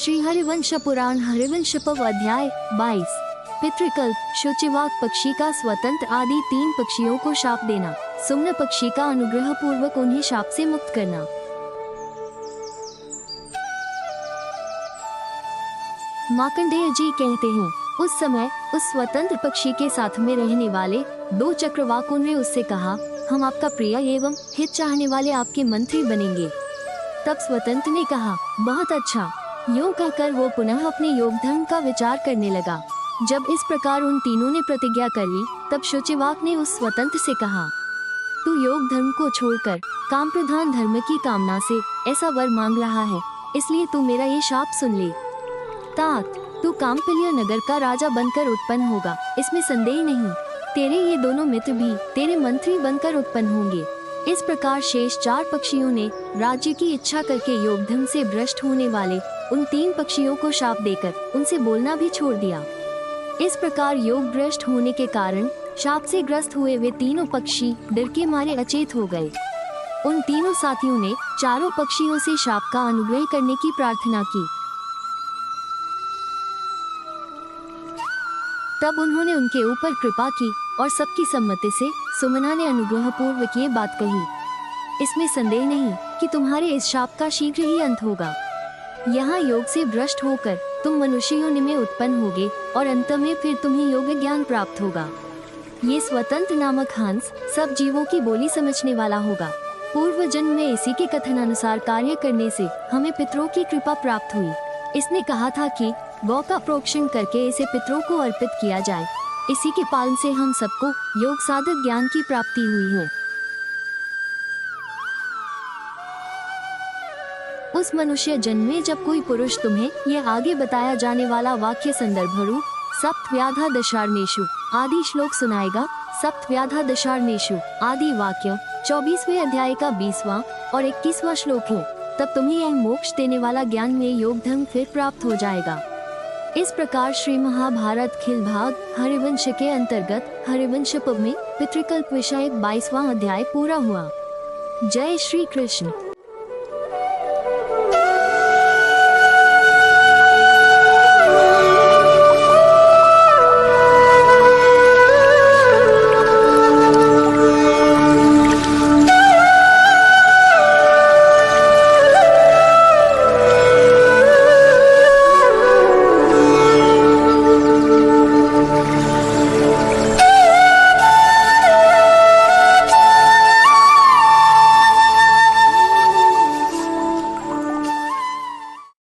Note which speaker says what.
Speaker 1: श्री हरिवंश पुराण हरिवंश पर्व अध्याय 22। पितृकल्प। शुचिवाक पक्षी का स्वतंत्र आदि 3 पक्षियों को शाप देना। सुम्न पक्षी का अनुग्रह पूर्वक उन्हें शाप से मुक्त करना। मार्कंडेय जी कहते हैं, उस समय उस स्वतंत्र पक्षी के साथ में रहने वाले 2 चक्रवाकों ने उससे कहा, हम आपका प्रिय एवं हित चाहने वाले आपके मंत्री बनेंगे। तब स्वतंत्र ने कहा, बहुत अच्छा। यूं कहकर वो पुनः अपने योग धर्म का विचार करने लगा। जब इस प्रकार उन तीनों ने प्रतिज्ञा कर ली, तब शुचिवाक ने उस स्वतंत्र से कहा, तू योग धर्म को छोड़कर काम प्रधान धर्म की कामना से ऐसा वर मांग रहा है, इसलिए तू मेरा ये शाप सुन ले। तात, तू कामपिल्य नगर का राजा बनकर उत्पन्न होगा, इसमें संदेह नहीं। तेरे ये दोनों मित्र भी तेरे मंत्री बनकर उत्पन्न होंगे। इस प्रकार शेष 4 पक्षियों ने राज्य की इच्छा करके योग धर्म से भ्रष्ट होने वाले उन 3 पक्षियों को शाप देकर उनसे बोलना भी छोड़ दिया। इस प्रकार योग भ्रष्ट होने के कारण शाप से ग्रस्त हुए वे तीनों पक्षी डर के मारे अचेत हो गए। उन तीनों साथियों ने चारों पक्षियों से शाप का अनुग्रह करने की प्रार्थना की। तब उन्होंने उनके ऊपर कृपा की और सबकी सम्मति से सुमना ने अनुग्रह पूर्वक ये बात कही, इसमें संदेह नहीं कि तुम्हारे इस शाप का शीघ्र ही अंत होगा। यहाँ योग से भ्रष्ट होकर तुम मनुष्य योनि में उत्पन्न होगे और अंत में फिर तुम्हें योग ज्ञान प्राप्त होगा। ये स्वतंत्र नामक हंस सब जीवों की बोली समझने वाला होगा। पूर्व जन्म में इसी के कथन अनुसार कार्य करने से हमें पितरों की कृपा प्राप्त हुई। इसने कहा था कि गौ का प्रोक्षण करके इसे पितरों को अर्पित किया जाए। इसी के पालन से हम सबको योग साधक ज्ञान की प्राप्ति हुई है। उस मनुष्य जन्म में जब कोई पुरुष तुम्हें यह आगे बताया जाने वाला वाक्य संदर्भरूप सप्तव्याधा दशार्णेषु आदि श्लोक सुनाएगा। सप्तव्याधा दशार्णेषु आदि वाक्य 24वें अध्याय का 20वां और 21वां श्लोक है। तब तुम्हें यह मोक्ष देने वाला ज्ञान में योग धर्म फिर प्राप्त हो जाएगा। इस प्रकार श्री महाभारत खिल भाग हरिवंश के अंतर्गत हरिवंश पर्व में पितृकल्प विषयक 22वां अध्याय पूरा हुआ। जय श्री कृष्ण।